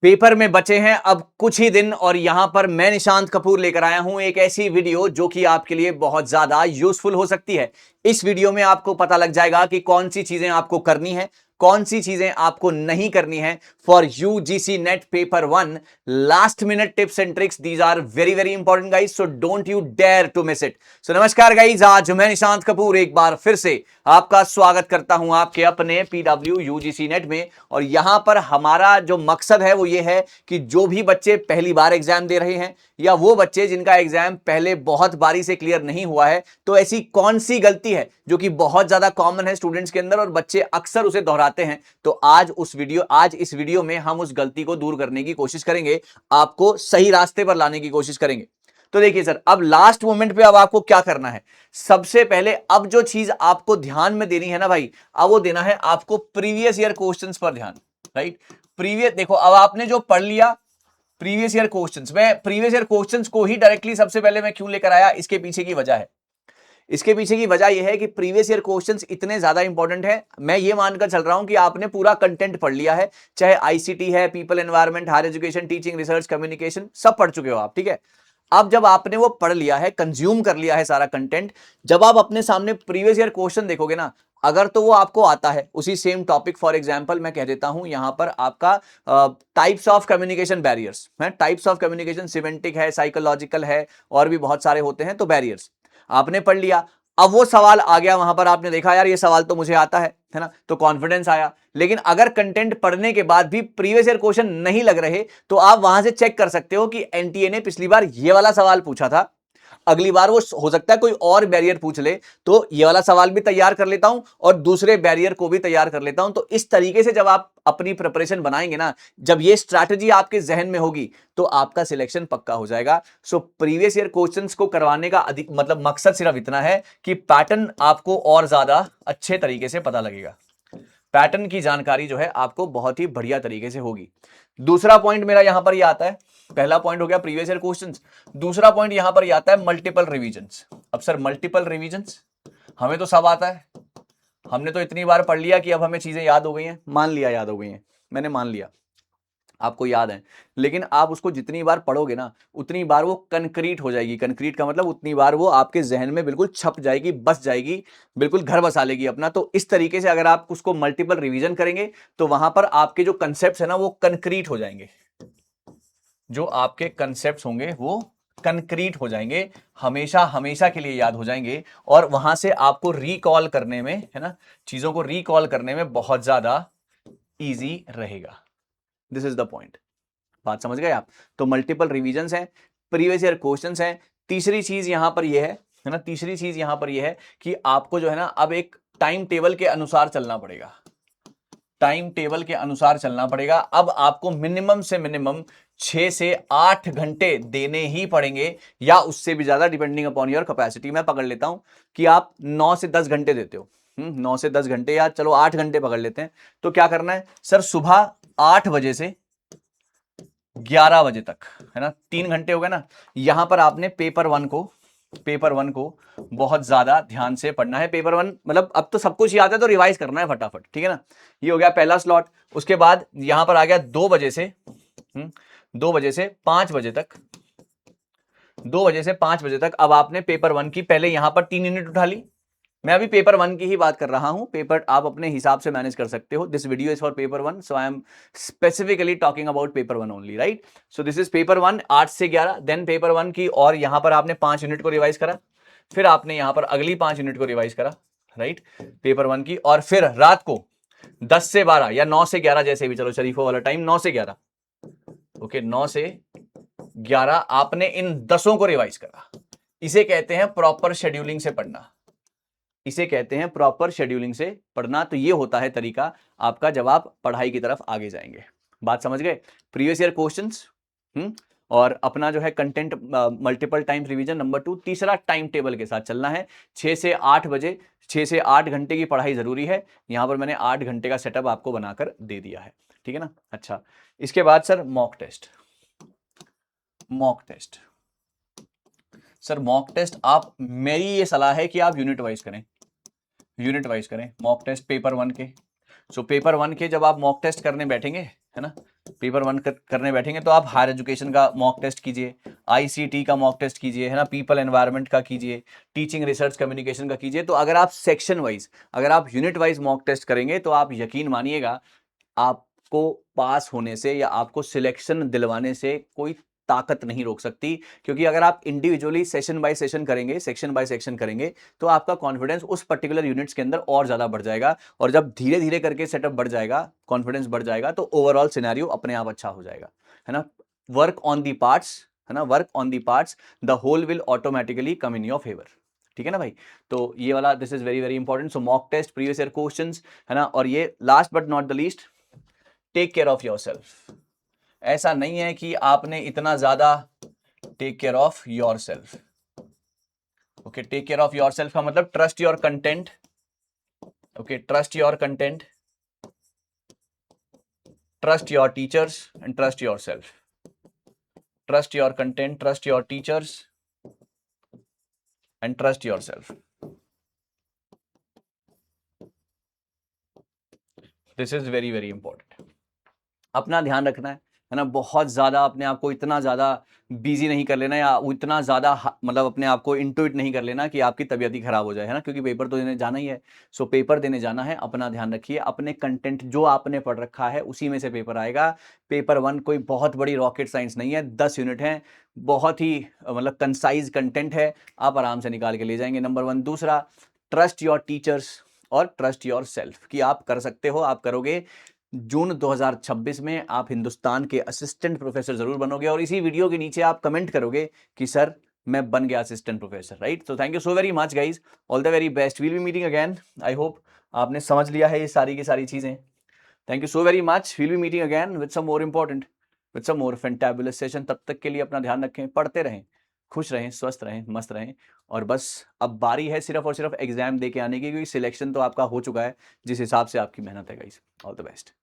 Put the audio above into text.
Paper में बचे हैं अब कुछ ही दिन और यहां पर मैं निशांत कपूर लेकर आया हूं एक ऐसी वीडियो जो कि आपके लिए बहुत ज्यादा यूजफुल हो सकती है। इस वीडियो में आपको पता लग जाएगा कि कौन सी चीजें आपको करनी है, कौन सी चीजें आपको नहीं करनी है for UGC NET paper 1। Last minute tips and tricks, these are very very important guys, so don't you dare to miss it. So नमस्कार गाइज, आज मैं निशांत कपूर एक बार फिर से आपका स्वागत करता हूं आपके अपने पीडब्ल्यू यूजीसी नेट में। और यहां पर हमारा जो मकसद है वो ये है कि जो भी बच्चे पहली बार एग्जाम दे रहे हैं या वो बच्चे जिनका एग्जाम पहले बहुत बारी से क्लियर नहीं हुआ है, तो ऐसी कौन सी गलती है जो कि बहुत ज्यादा कॉमन है स्टूडेंट्स के अंदर और बच्चे अक्सर उसे दोहराते हैं, तो आज इस वीडियो में हम उस गलती को दूर करने की कोशिश करेंगे, आपको सही रास्ते पर लाने की कोशिश करेंगे। तो देखिए सर, अब लास्ट मोमेंट पे अब आपको क्या करना है। सबसे पहले अब जो चीज आपको ध्यान में देनी है ना भाई, अब वो देना है आपको प्रीवियस ईयर क्वेश्चंस पर ध्यान। राइट, प्रीवियस देखो, अब आपने जो पढ़ लिया प्रीवियस ईयर क्वेश्चंस, मैं प्रीवियस ईयर क्वेश्चंस को ही डायरेक्टली सबसे पहले मैं क्यों लेकर आया, इसके पीछे की वजह है। इसके पीछे की वजह यह है कि प्रीवियस ईयर क्वेश्चंस इतने ज्यादा इंपॉर्टेंट है, मैं ये मानकर चल रहा हूं कि आपने पूरा कंटेंट पढ़ लिया है, चाहे आईसीटी है, people environment, higher education, teaching, research, communication, सब पढ़ चुके हो आप। ठीक है, अब जब आपने वो पढ़ लिया है, कंज्यूम कर लिया है सारा कंटेंट, जब आप अपने सामने प्रीवियस ईयर क्वेश्चन देखोगे ना, अगर तो वो आपको आता है उसी सेम टॉपिक, फॉर एग्जांपल मैं कह देता हूं यहां पर आपका टाइप्स ऑफ कम्युनिकेशन बैरियर्स है, टाइप्स ऑफ कम्युनिकेशन सिमेंटिक है, साइकोलॉजिकल है, और भी बहुत सारे होते हैं, तो बैरियर्स आपने पढ़ लिया। अब वो सवाल आ गया, वहां पर आपने देखा यार ये सवाल तो मुझे आता है ना, तो कॉन्फिडेंस आया। लेकिन अगर कंटेंट पढ़ने के बाद भी प्रीवियस ईयर क्वेश्चन नहीं लग रहे, तो आप वहां से चेक कर सकते हो कि एनटीए ने पिछली बार ये वाला सवाल पूछा था, अगली बार वो हो सकता है कोई और बैरियर पूछ ले, तो ये वाला सवाल भी तैयार कर लेता हूं और दूसरे बैरियर को भी तैयार कर लेता हूं। तो इस तरीके से जब आप अपनी प्रिपरेशन बनाएंगे ना, जब ये स्ट्रैटेजी आपके जहन में होगी, तो आपका सिलेक्शन पक्का हो जाएगा। सो प्रीवियस ईयर क्वेश्चंस को करवाने का अधिक मतलब मकसद सिर्फ इतना है कि पैटर्न आपको और ज्यादा अच्छे तरीके से पता लगेगा, पैटर्न की जानकारी जो है आपको बहुत ही बढ़िया तरीके से होगी। दूसरा पॉइंट मेरा यहां पर यह आता है, पहला पॉइंट हो गया प्रीवियस ईयर क्वेश्चंस, दूसरा पॉइंट यहां पर यह आता है मल्टीपल रिवीजंस। अब सर मल्टीपल रिवीजंस हमें तो सब आता है, हमने तो इतनी बार पढ़ लिया कि अब हमें चीजें याद हो गई हैं, मान लिया याद हो गई हैं, मैंने मान लिया आपको याद है। लेकिन आप उसको जितनी बार पढ़ोगे ना, उतनी बार वो कंक्रीट हो जाएगी। कंक्रीट का मतलब उतनी बार वो आपके जहन में बिल्कुल छप जाएगी, बस जाएगी, बिल्कुल घर बसा लेगी अपना। तो इस तरीके से अगर आप उसको मल्टीपल रिवीजन करेंगे, तो वहां पर आपके जो कंसेप्ट है ना वो कंक्रीट हो जाएंगे, जो आपके कंसेप्ट होंगे वो कंक्रीट हो जाएंगे, हमेशा हमेशा के लिए याद हो जाएंगे। और वहां से आपको रिकॉल करने में, है ना, चीजों को रिकॉल करने में बहुत ज्यादा इजी रहेगा। दिस इज द पॉइंट, बात समझ गए आप। तो मल्टीपल रिवीजंस हैं, प्रीवियस ईयर क्वेश्चंस हैं। तीसरी चीज यहां पर यह है ना, तीसरी चीज यहां पर यह है कि आपको जो है ना अब एक टाइम टेबल के अनुसार चलना पड़ेगा, टाइम टेबल के अनुसार चलना पड़ेगा। अब आपको मिनिमम से मिनिमम 6 से 8 घंटे देने ही पड़ेंगे, या उससे भी ज्यादा, डिपेंडिंग अपॉन योर कैपेसिटी। मैं पकड़ लेता हूं कि आप 9 से 10 घंटे देते हो, 9 से 10 घंटे, या चलो 8 घंटे पकड़ लेते हैं। तो क्या करना है सर, सुबह 8 बजे से 11 बजे तक, है ना, 3 घंटे हो गए ना। यहां पर आपने पेपर वन को बहुत ज्यादा ध्यान से पढ़ना है। पेपर वन मतलब अब तो सब कुछ याद है, तो रिवाइज करना है फटाफट, ठीक है ना। ये हो गया पहला स्लॉट। उसके बाद यहां पर आ गया 2 बजे से 2 बजे से 5 बजे तक, 2 बजे से 5 बजे तक। अब आपने पेपर वन की पहले यहां पर 3 यूनिट उठा ली, मैं अभी पेपर वन की ही बात कर रहा हूं, पेपर आप अपने हिसाब से मैनेज कर सकते हो। This video is for paper one, so I am specifically talking about paper one only, right. So this is paper one 8 से 11, देन पेपर वन की, और यहां पर आपने 5 यूनिट को रिवाइज करा, फिर आपने यहां पर अगली 5 यूनिट को रिवाइज करा, राइट, पेपर वन की। और फिर रात को 10 से 12 या 9 से 11, जैसे भी, चलो शरीफों वाला टाइम 9 से 11, ओके, 9 से 11 आपने इन 10 को रिवाइज करा। इसे कहते हैं प्रॉपर शेड्यूलिंग से पढ़ना, इसे कहते हैं प्रॉपर शेड्यूलिंग से पढ़ना। तो ये होता है तरीका आपका जब आप पढ़ाई की तरफ आगे जाएंगे। बात समझ गए। प्रीवियस ईयर क्वेश्चंस और अपना जो है content multiple time revision. Number 2, तीसरा टाइम टेबल के साथ चलना है। 6 से 8 बजे, 6 से 8 घंटे की पढ़ाई जरूरी है। यहां पर मैंने 8 घंटे का सेटअप आपको बनाकर दे दिया है, ठीक है ना। अच्छा, इसके बाद sir mock test. Mock test sir, mock test आप, मेरी ये सलाह है कि आप यूनिट वाइज करें, यूनिट वाइज करें मॉक टेस्ट पेपर वन के। सो पेपर 1 के जब आप मॉक टेस्ट करने बैठेंगे, है ना, पेपर 1 करने बैठेंगे तो आप हायर एजुकेशन का मॉक टेस्ट कीजिए, आईसीटी का मॉक टेस्ट कीजिए, है ना, पीपल एनवायरनमेंट का कीजिए, टीचिंग रिसर्च कम्युनिकेशन का कीजिए। तो अगर आप सेक्शन वाइज, अगर आप यूनिट वाइज मॉक टेस्ट करेंगे तो आप यकीन मानिएगा आपको पास होने से या आपको सिलेक्शन दिलवाने से कोई ताकत नहीं रोक सकती। क्योंकि अगर आप इंडिविजुअली सेशन बाय सेशन करेंगे, सेक्शन बाय सेक्शन करेंगे, तो आपका कॉन्फिडेंस उस पर्टिकुलर यूनिट्स के अंदर और ज्यादा बढ़ जाएगा। और जब धीरे धीरे करके सेटअप बढ़ जाएगा, कॉन्फिडेंस बढ़ जाएगा, तो ओवरऑल सिनेरियो अपने आप अच्छा हो जाएगा, है ना। वर्क ऑन दी पार्ट्स, है ना, work on the parts, the whole will automatically come in your favour. ठीक है ना भाई। तो ये वाला this is very very important. So mock test, previous year questions, है ना। और ये last but not the least, take care of yourself. ऐसा नहीं है कि आपने इतना ज्यादा take care of yourself. Okay, take care of yourself का मतलब trust your content. Okay, trust your content, trust your teachers and trust yourself. Trust your content, trust your teachers and trust yourself. This is very very important. अपना ध्यान रखना है ना, बहुत ज्यादा अपने आप को इतना ज्यादा बिजी नहीं कर लेना, या इतना ज्यादा मतलब अपने आप को इंटूइट नहीं कर लेना कि आपकी तबीयत ही खराब हो जाए, है ना, क्योंकि पेपर तो देने जाना ही है। सो पेपर देने जाना है, अपना ध्यान रखिए, अपने कंटेंट जो आपने पढ़ रखा है उसी में से पेपर आएगा। पेपर 1 कोई बहुत बड़ी रॉकेट साइंस नहीं है, 10 यूनिट है, बहुत ही मतलब कंसाइज कंटेंट है, आप आराम से निकाल के ले जाएंगे। नंबर 1। दूसरा, ट्रस्ट योर टीचर्स और ट्रस्ट योर सेल्फ, कि आप कर सकते हो, आप करोगे। जून 2026 में आप हिंदुस्तान के असिस्टेंट प्रोफेसर जरूर बनोगे, और इसी वीडियो के नीचे आप कमेंट करोगे कि सर मैं बन गया असिस्टेंट प्रोफेसर, राइट। तो thank you so very much guys, all the very best, we'll be meeting again. I hope आपने समझ लिया है ये सारी की सारी चीजें। Thank you so very much, we'll be meeting again with some more important, with some more fantabulous session. तब तक के लिए अपना ध्यान रखें, पढ़ते रहें, खुश रहें, स्वस्थ रहें, मस्त रहें। और बस अब बारी है सिर्फ और सिर्फ एग्जाम दे के आने की, क्योंकि सिलेक्शन तो आपका हो चुका है जिस हिसाब से आपकी मेहनत है गाइस। All the best.